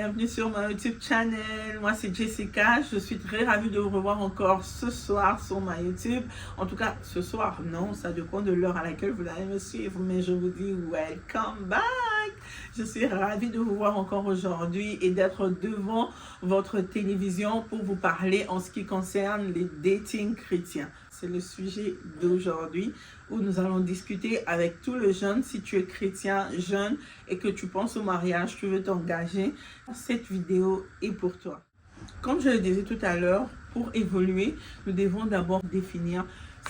bienvenue sur mon YouTube channel. Moi c'est Jessica, je suis très ravie de vous revoir encore ce soir sur ma YouTube. En tout cas ce soir, non, ça dépend de l'heure à laquelle vous allez me suivre, mais je vous dis welcome back. Je suis ravie de vous voir encore aujourd'hui et d'être devant votre télévision pour vous parler en ce qui concerne les datings chrétiens. C'est le sujet d'aujourd'hui où nous allons discuter avec tous les jeunes. Si tu es chrétien, jeune et que tu penses au mariage, tu veux t'engager, cette vidéo est pour toi. Comme je le disais tout à l'heure, pour évoluer, nous devons d'abord définir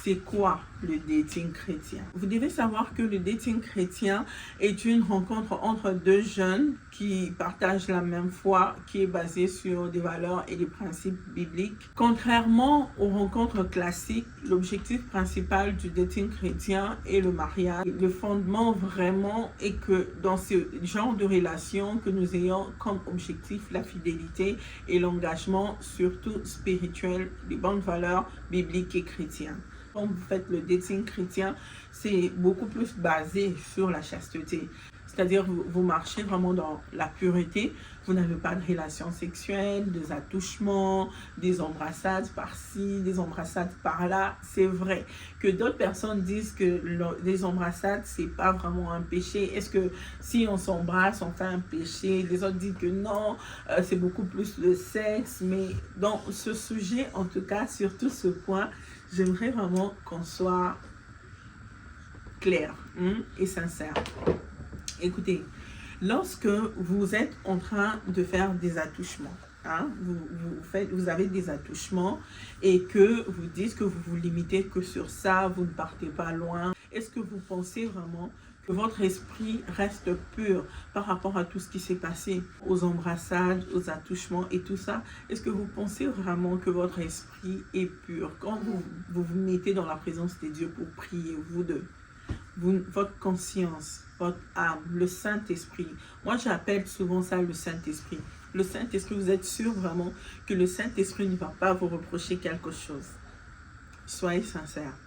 c'est quoi le dating chrétien. Vous devez savoir que le dating chrétien est une rencontre entre deux jeunes qui partagent la même foi, qui est basée sur des valeurs et des principes bibliques. Contrairement aux rencontres classiques, l'objectif principal du dating chrétien est le mariage. Le fondement vraiment est que dans ce genre de relation, que nous ayons comme objectif la fidélité et l'engagement, surtout spirituel, des bonnes valeurs bibliques et chrétiennes. Quand vous faites le dating chrétien, c'est beaucoup plus basé sur la chasteté. C'est-à-dire vous marchez vraiment dans la pureté, vous n'avez pas de relations sexuelles, des attouchements, des embrassades par-ci, des embrassades par-là. C'est vrai que d'autres personnes disent que les embrassades, c'est pas vraiment un péché. Est-ce que si on s'embrasse, on fait un péché? Les autres disent que non, c'est beaucoup plus le sexe. Mais dans ce sujet, en tout cas, sur tout ce point, j'aimerais vraiment qu'on soit clair et sincère. Écoutez, lorsque vous êtes en train de faire des attouchements, vous avez des attouchements et que vous dites que vous vous limitez que sur ça, vous ne partez pas loin, est-ce que vous pensez vraiment que votre esprit reste pur par rapport à tout ce qui s'est passé, aux embrassades, aux attouchements et tout ça? Est-ce que vous pensez vraiment que votre esprit est pur quand vous mettez dans la présence de Dieu pour prier, vous deux? Votre conscience, votre âme, le Saint-Esprit. Moi, j'appelle souvent ça le Saint-Esprit. Le Saint-Esprit, vous êtes sûr vraiment que le Saint-Esprit ne va pas vous reprocher quelque chose? Soyez sincères.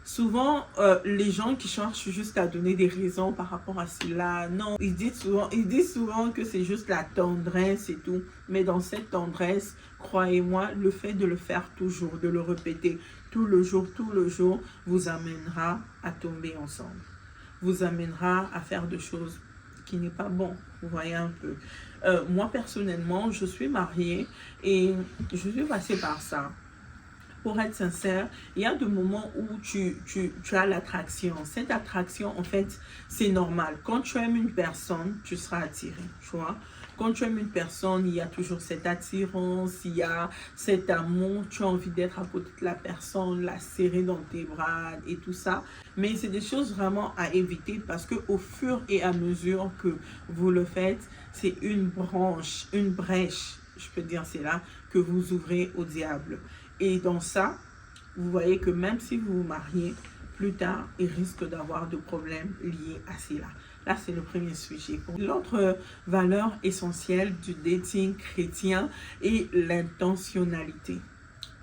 Souvent, les gens qui cherchent juste à donner des raisons par rapport à cela, non, ils disent souvent que c'est juste la tendresse et tout. Mais dans cette tendresse, croyez-moi, le fait de le faire toujours, de le répéter tout le jour, vous amènera à tomber ensemble. Vous amènera à faire des choses qui n'est pas bon. Vous voyez un peu. Moi, personnellement, je suis mariée et je suis passée par ça. Pour être sincère, il y a des moments où tu as l'attraction. Cette attraction, en fait, c'est normal. Quand tu aimes une personne, tu seras attiré, tu vois. Quand tu aimes une personne, il y a toujours cette attirance, il y a cet amour, tu as envie d'être à côté de la personne, la serrer dans tes bras et tout ça. Mais c'est des choses vraiment à éviter parce qu'au fur et à mesure que vous le faites, c'est une brèche, je peux dire c'est là, que vous ouvrez au diable. Et dans ça, vous voyez que même si vous vous mariez, plus tard, il risque d'avoir des problèmes liés à cela. Là, c'est le premier sujet. L'autre valeur essentielle du dating chrétien est l'intentionnalité.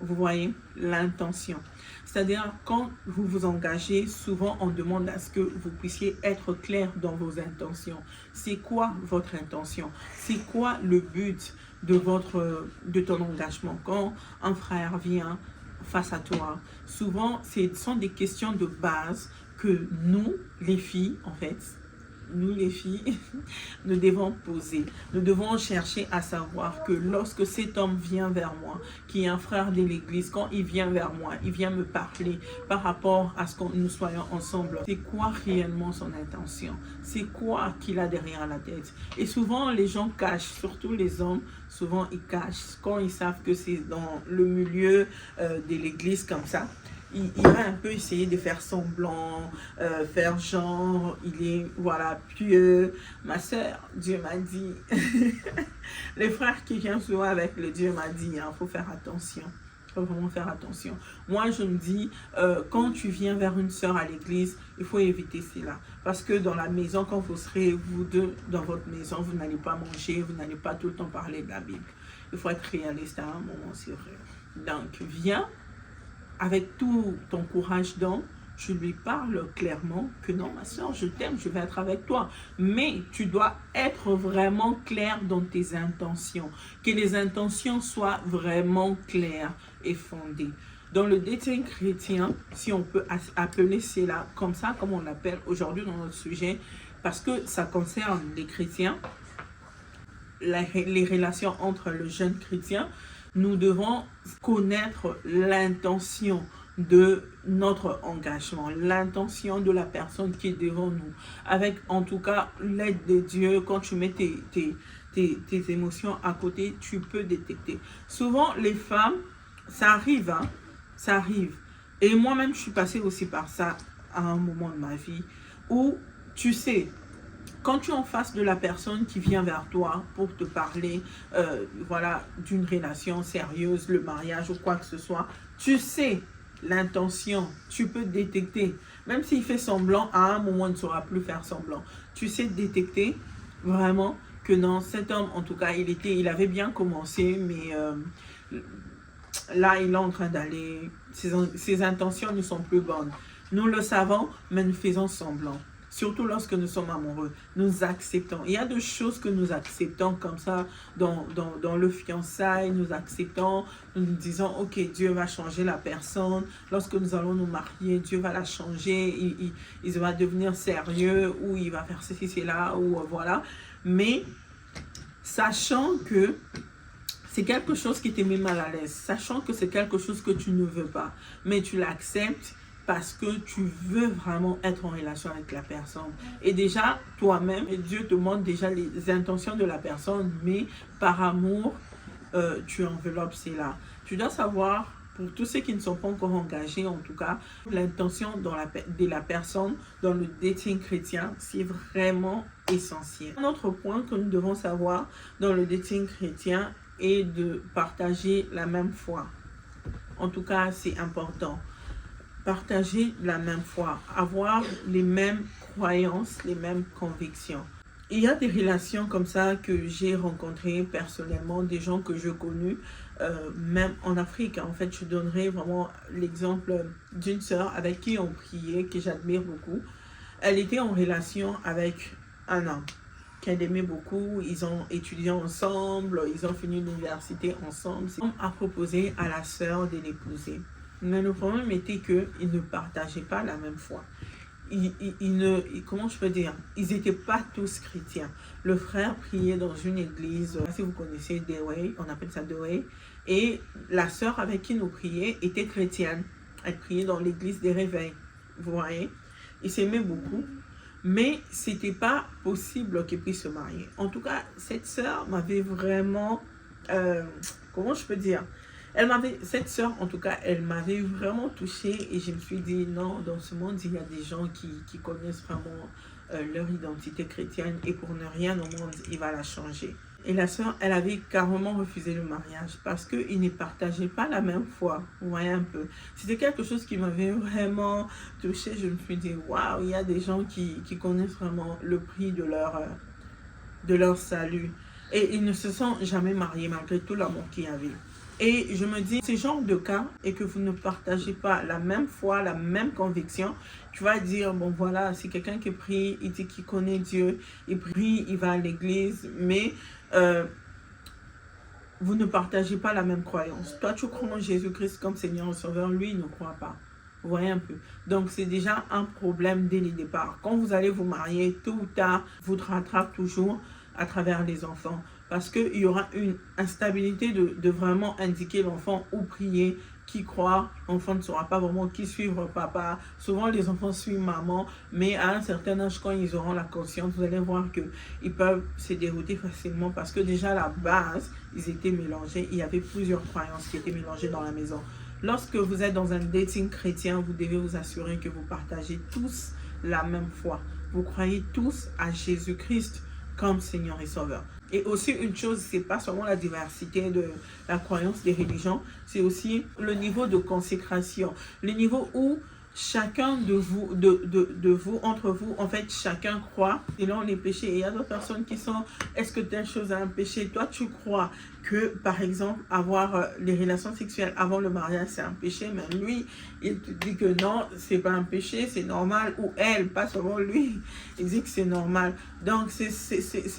Vous voyez, l'intention. C'est-à-dire, quand vous vous engagez, souvent, on demande à ce que vous puissiez être clair dans vos intentions. C'est quoi votre intention? C'est quoi le but de ton engagement? Quand un frère vient face à toi, souvent, ce sont des questions de base que nous, les filles, en fait, nous les filles, nous devons poser. Nous devons chercher à savoir que lorsque cet homme vient vers moi, qui est un frère de l'église, quand il vient vers moi, il vient me parler par rapport à ce que nous soyons ensemble. C'est quoi réellement son intention? C'est quoi qu'il a derrière la tête? Et souvent, les gens cachent, surtout les hommes, souvent ils cachent. Quand ils savent que c'est dans le milieu de l'église comme ça, il va un peu essayer de faire semblant, faire genre, il est, voilà, pieux. Ma soeur, Dieu m'a dit, les frères qui viennent souvent avec le Dieu m'a dit, il faut faire attention. Il faut vraiment faire attention. Moi, je me dis, quand tu viens vers une soeur à l'église, il faut éviter cela. Parce que dans la maison, quand vous serez, vous deux, dans votre maison, vous n'allez pas manger, vous n'allez pas tout le temps parler de la Bible. Il faut être réaliste à un moment sur eux. Donc, viens avec tout ton courage d'homme, je lui parle clairement que non, ma soeur, je t'aime, je vais être avec toi. Mais tu dois être vraiment clair dans tes intentions. Que les intentions soient vraiment claires et fondées. Dans le dating chrétien, si on peut appeler cela comme ça, comme on l'appelle aujourd'hui dans notre sujet, parce que ça concerne les chrétiens, les relations entre le jeune chrétien, nous devons connaître l'intention de notre engagement, l'intention de la personne qui est devant nous. Avec en tout cas l'aide de Dieu, quand tu mets tes émotions à côté, tu peux détecter. Souvent les femmes, ça arrive, hein, ça arrive. Et moi-même, je suis passée aussi par ça à un moment de ma vie où, tu sais, quand tu es en face de la personne qui vient vers toi pour te parler voilà, d'une relation sérieuse, le mariage ou quoi que ce soit, tu sais l'intention, tu peux détecter. Même s'il fait semblant, à un moment, il ne saura plus faire semblant. Tu sais détecter vraiment que non, cet homme, en tout cas, il avait bien commencé, mais là, il est en train d'aller, ses intentions ne sont plus bonnes. Nous le savons, mais nous faisons semblant. Surtout lorsque nous sommes amoureux, nous acceptons. Il y a des choses que nous acceptons comme ça dans le fiançailles, nous acceptons, nous nous disons, ok, Dieu va changer la personne. Lorsque nous allons nous marier, Dieu va la changer, il va devenir sérieux, ou il va faire ceci, cela, ou voilà. Mais sachant que c'est quelque chose qui te met mal à l'aise, sachant que c'est quelque chose que tu ne veux pas, mais tu l'acceptes, parce que tu veux vraiment être en relation avec la personne. Et déjà, toi-même, Dieu te montre déjà les intentions de la personne, mais par amour, tu enveloppes cela. Tu dois savoir, pour tous ceux qui ne sont pas encore engagés, en tout cas, l'intention de la personne dans le dating chrétien, c'est vraiment essentiel. Un autre point que nous devons savoir dans le dating chrétien est de partager la même foi. En tout cas, c'est important. Partager la même foi, avoir les mêmes croyances, les mêmes convictions. Il y a des relations comme ça que j'ai rencontrées personnellement, des gens que je connais, même en Afrique. En fait, je donnerai vraiment l'exemple d'une sœur avec qui on priait, que j'admire beaucoup. Elle était en relation avec un homme qu'elle aimait beaucoup. Ils ont étudié ensemble, ils ont fini l'université ensemble. On a proposé à la sœur de l'épouser. Mais le problème était qu'ils ne partageaient pas la même foi. Comment je peux dire? Ils n'étaient pas tous chrétiens. Le frère priait dans une église, si vous connaissez Dewey, on appelle ça Dewey. Et la sœur avec qui nous priait était chrétienne. Elle priait dans l'église des réveils. Vous voyez? Ils s'aimaient beaucoup. Mais ce n'était pas possible qu'ils puissent se marier. En tout cas, cette sœur m'avait vraiment... comment je peux dire? Cette sœur, en tout cas, elle m'avait vraiment touchée et je me suis dit, non, dans ce monde, il y a des gens qui connaissent vraiment leur identité chrétienne et pour ne rien au monde, il va la changer. Et la sœur, elle avait carrément refusé le mariage parce qu'ils ne partageaient pas la même foi. Vous voyez un peu. C'était quelque chose qui m'avait vraiment touchée. Je me suis dit, waouh, il y a des gens qui connaissent vraiment le prix de leur salut. Et ils ne se sont jamais mariés malgré tout l'amour qu'il y avait. Et je me dis, ce genre de cas, et que vous ne partagez pas la même foi, la même conviction, tu vas dire, bon voilà, c'est quelqu'un qui prie, il dit qu'il connaît Dieu, il prie, il va à l'église, mais vous ne partagez pas la même croyance. Toi, tu crois en Jésus-Christ comme Seigneur et Sauveur, lui, il ne croit pas. Vous voyez un peu. Donc, c'est déjà un problème dès le départ. Quand vous allez vous marier, tôt ou tard, vous rattrapez toujours à travers les enfants. Parce qu'il y aura une instabilité de vraiment indiquer l'enfant où prier, qui croire. L'enfant ne saura pas vraiment qui suivre papa. Souvent, les enfants suivent maman, mais à un certain âge, quand ils auront la conscience, vous allez voir qu'ils peuvent se dérouter facilement parce que déjà, à la base, ils étaient mélangés. Il y avait plusieurs croyances qui étaient mélangées dans la maison. Lorsque vous êtes dans un dating chrétien, vous devez vous assurer que vous partagez tous la même foi. Vous croyez tous à Jésus-Christ comme Seigneur et Sauveur. Et aussi une chose, c'est pas seulement la diversité de la croyance des religions, c'est aussi le niveau de consécration, le niveau où chacun de vous, vous, entre vous, en fait, chacun croit, et là, on est péché. Et il y a d'autres personnes qui sont, est-ce que telle chose est un péché? Toi, tu crois que, par exemple, avoir les relations sexuelles avant le mariage, c'est un péché, mais lui, il te dit que non, c'est pas un péché, c'est normal, ou elle, pas seulement lui, il dit que c'est normal. Donc, ces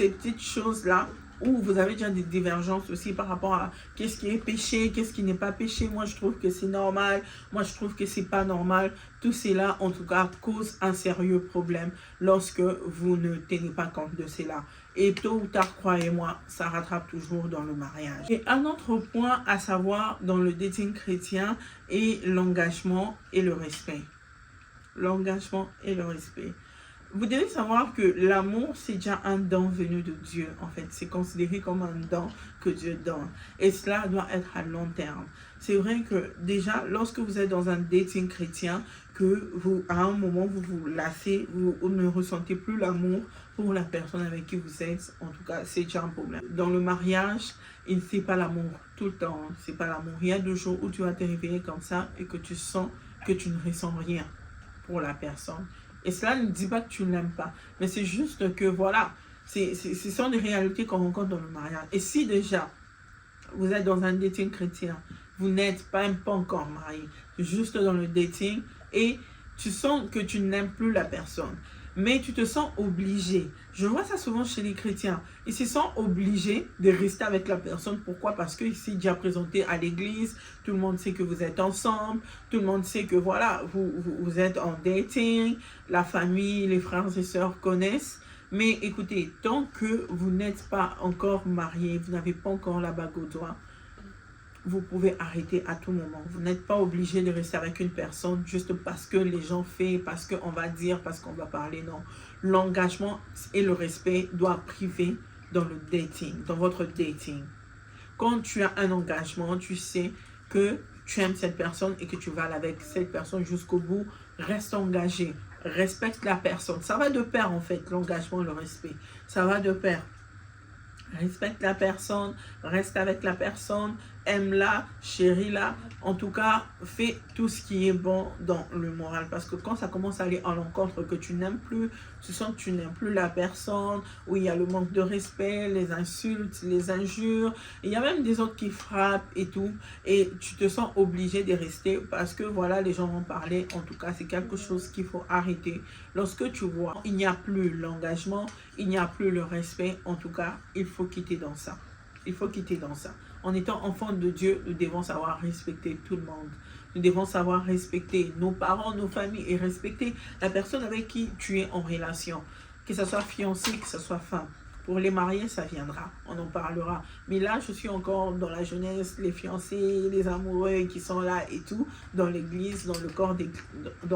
petites choses-là, où vous avez déjà des divergences aussi par rapport à qu'est-ce qui est péché, qu'est-ce qui n'est pas péché. Moi, je trouve que c'est normal. Moi, je trouve que c'est pas normal. Tout cela, en tout cas, cause un sérieux problème lorsque vous ne tenez pas compte de cela. Et tôt ou tard, croyez-moi, ça rattrape toujours dans le mariage. Et un autre point à savoir dans le dating chrétien est l'engagement et le respect. L'engagement et le respect. Vous devez savoir que l'amour, c'est déjà un don venu de Dieu, en fait. C'est considéré comme un don que Dieu donne. Et cela doit être à long terme. C'est vrai que déjà, lorsque vous êtes dans un dating chrétien, que vous, à un moment, vous vous lassez, vous ne ressentez plus l'amour pour la personne avec qui vous êtes. En tout cas, c'est déjà un problème. Dans le mariage, il ne fait pas l'amour tout le temps. C'est pas l'amour. Il y a 2 jours où tu vas te réveiller comme ça et que tu sens que tu ne ressens rien pour la personne. Et cela ne dit pas que tu ne l'aimes pas, mais c'est juste que voilà, ce sont des réalités qu'on rencontre dans le mariage. Et si déjà, vous êtes dans un dating chrétien, vous n'êtes pas encore marié, juste dans le dating, et tu sens que tu n'aimes plus la personne, mais tu te sens obligé. Je vois ça souvent chez les chrétiens. Ils se sentent obligés de rester avec la personne. Pourquoi? Parce que c'est déjà présenté à l'église. Tout le monde sait que vous êtes ensemble. Tout le monde sait que voilà, vous êtes en dating. La famille, les frères et sœurs connaissent. Mais écoutez, tant que vous n'êtes pas encore marié, vous n'avez pas encore la bague au doigt, vous pouvez arrêter à tout moment. Vous n'êtes pas obligé de rester avec une personne juste parce que les gens font, parce qu'on va dire, parce qu'on va parler. Non. L'engagement et le respect doivent priver dans le dating, dans votre dating. Quand tu as un engagement, tu sais que tu aimes cette personne et que tu vas avec cette personne jusqu'au bout. Reste engagé. Respecte la personne. Ça va de pair en fait, l'engagement et le respect. Ça va de pair. Respecte la personne, reste avec la personne, aime-la, chéris-la. En tout cas, fais tout ce qui est bon dans le moral. Parce que quand ça commence à aller à l'encontre que tu n'aimes plus, tu sens que tu n'aimes plus la personne, où il y a le manque de respect, les insultes, les injures. Il y a même des autres qui frappent et tout. Et tu te sens obligé de rester parce que voilà, les gens vont parler. En tout cas, c'est quelque chose qu'il faut arrêter. Lorsque tu vois, il n'y a plus l'engagement, il n'y a plus le respect. En tout cas, il faut quitter dans ça. Il faut quitter dans ça. En étant enfant de Dieu, nous devons savoir respecter tout le monde. Nous devons savoir respecter nos parents, nos familles et respecter la personne avec qui tu es en relation. Que ce soit fiancé, que ce soit femme. Pour les mariés, ça viendra. On en parlera. Mais là, je suis encore dans la jeunesse, les fiancés, les amoureux qui sont là et tout, dans l'église, dans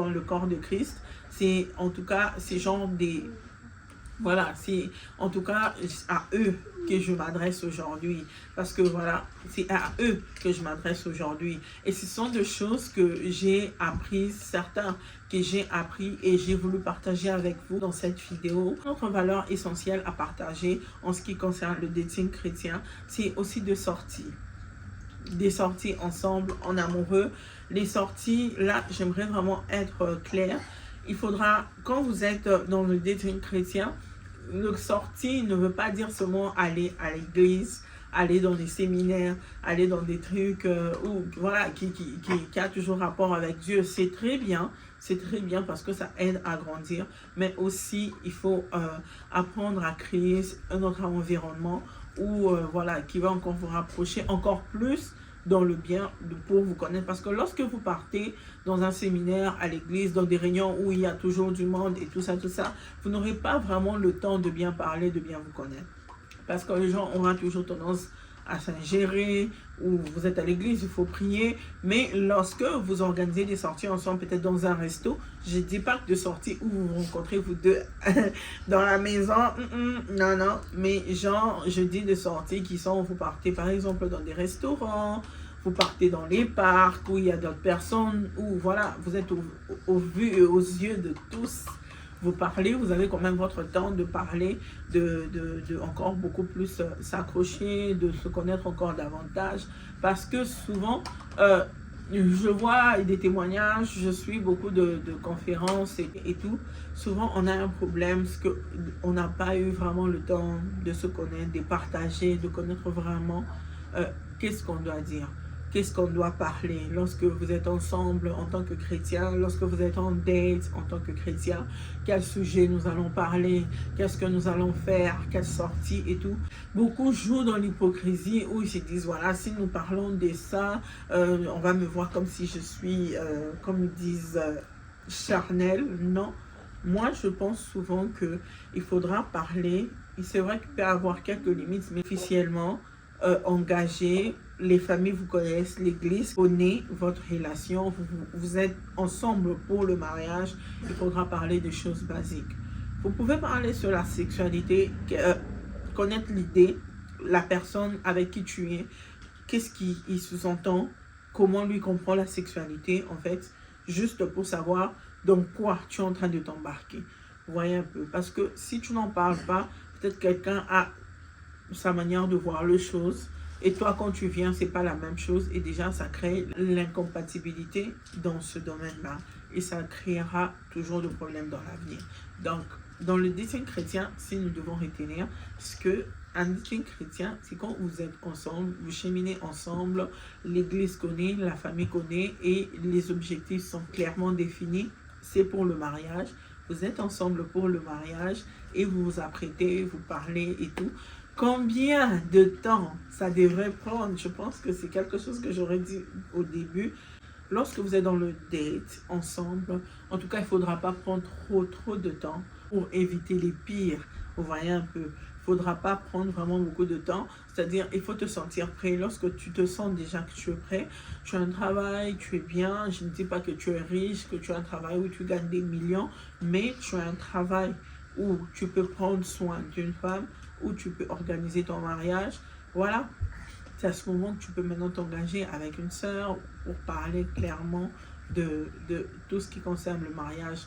le corps de Christ. C'est en tout cas ces gens des... Voilà, c'est en tout cas à eux que je m'adresse aujourd'hui. Parce que voilà, c'est à eux que je m'adresse aujourd'hui. Et ce sont des choses que j'ai apprises, certains que j'ai appris et j'ai voulu partager avec vous dans cette vidéo. Notre valeur essentielle à partager en ce qui concerne le dating chrétien, c'est aussi de sortir. Des sorties ensemble, en amoureux. Les sorties, là, j'aimerais vraiment être claire. Il faudra, quand vous êtes dans le dating chrétien, le sortie ne veut pas dire seulement aller à l'église, aller dans des séminaires, aller dans des trucs où, voilà, qui a toujours rapport avec Dieu. C'est très bien parce que ça aide à grandir, mais aussi il faut apprendre à créer un autre environnement où, voilà, qui va encore vous rapprocher encore plus dans le bien pour vous connaître. Parce que lorsque vous partez dans un séminaire, à l'église, dans des réunions où il y a toujours du monde et tout ça, vous n'aurez pas vraiment le temps de bien parler, de bien vous connaître. Parce que les gens auront toujours tendance à s'ingérer, ou vous êtes à l'église, il faut prier. Mais lorsque vous organisez des sorties ensemble, peut-être dans un resto, je ne dis pas de sortie où vous vous rencontrez vous deux dans la maison, non, mais genre, je dis de sorties qui sont, vous partez par exemple dans des restaurants, vous partez dans les parcs où il y a d'autres personnes, où voilà, vous êtes aux vues et aux yeux de tous. Vous parlez, vous avez quand même votre temps de parler, de encore beaucoup plus s'accrocher, de se connaître encore davantage. Parce que souvent, je vois des témoignages, je suis beaucoup de conférences et tout. Souvent, on a un problème, parce qu'on n'a pas eu vraiment le temps de se connaître, de partager, de connaître vraiment qu'est-ce qu'on doit dire, qu'est-ce qu'on doit parler lorsque vous êtes ensemble en tant que chrétien, lorsque vous êtes en date en tant que chrétien, quel sujet nous allons parler, qu'est-ce que nous allons faire, quelle sortie et tout. Beaucoup jouent dans l'hypocrisie où ils se disent, voilà, si nous parlons de ça, on va me voir comme si je suis, comme ils disent, charnel. Non. Moi, je pense souvent qu'il faudra parler. C'est vrai qu'il peut y avoir quelques limites, mais officiellement, engagé, les familles vous connaissent, l'église connaît votre relation, vous êtes ensemble pour le mariage, il faudra parler de choses basiques. Vous pouvez parler sur la sexualité, connaître l'idée, la personne avec qui tu es, qu'est-ce qu'il sous-entend, comment lui comprend la sexualité, en fait, juste pour savoir dans quoi tu es en train de t'embarquer. Vous voyez un peu, parce que si tu n'en parles pas, peut-être quelqu'un a sa manière de voir les choses et toi quand tu viens c'est pas la même chose et déjà ça crée l'incompatibilité dans ce domaine-là et ça créera toujours de problèmes dans l'avenir. Donc dans le dating chrétien, si nous devons retenir ce que un dating chrétien, c'est quand vous êtes ensemble, vous cheminez ensemble, l'église connaît, la famille connaît et les objectifs sont clairement définis, c'est pour le mariage. Vous êtes ensemble pour le mariage et vous vous apprêtez, vous parlez et tout. Combien de temps ça devrait prendre? Je pense que c'est quelque chose que j'aurais dit au début. Lorsque vous êtes dans le date ensemble, en tout cas, il ne faudra pas prendre trop de temps pour éviter les pires. Vous voyez un peu. Il ne faudra pas prendre vraiment beaucoup de temps. C'est-à-dire, il faut te sentir prêt. Lorsque tu te sens déjà que tu es prêt, tu as un travail, tu es bien. Je ne dis pas que tu es riche, que tu as un travail où tu gagnes des millions, mais tu as un travail où tu peux prendre soin d'une femme, où tu peux organiser ton mariage. Voilà, c'est à ce moment que tu peux maintenant t'engager avec une sœur pour parler clairement de tout ce qui concerne le mariage,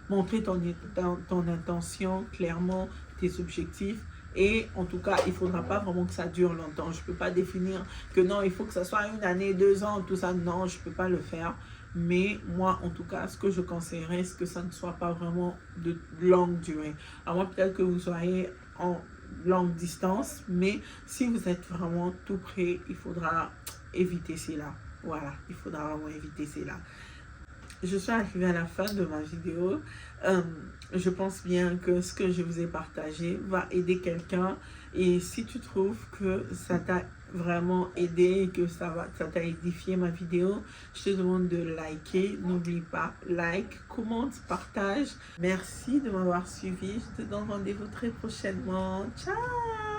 montrer ton intention clairement, tes objectifs. Et en tout cas, il ne faudra pas vraiment que ça dure longtemps. Je ne peux pas définir que non, il faut que ça soit 1 année, 2 ans, tout ça. Non, je ne peux pas le faire. Mais moi, en tout cas, ce que je conseillerais, c'est que ça ne soit pas vraiment de longue durée. Alors, peut-être que vous soyez en longue distance, mais si vous êtes vraiment tout près, il faudra éviter cela. Voilà, il faudra vraiment éviter cela. Je suis arrivée à la fin de ma vidéo. Je pense bien que ce que je vous ai partagé va aider quelqu'un. Et si tu trouves que ça t'a vraiment aidé et que ça t'a édifié ma vidéo, je te demande de liker. N'oublie pas, like, commente, partage. Merci de m'avoir suivi. Je te donne rendez-vous très prochainement. Ciao!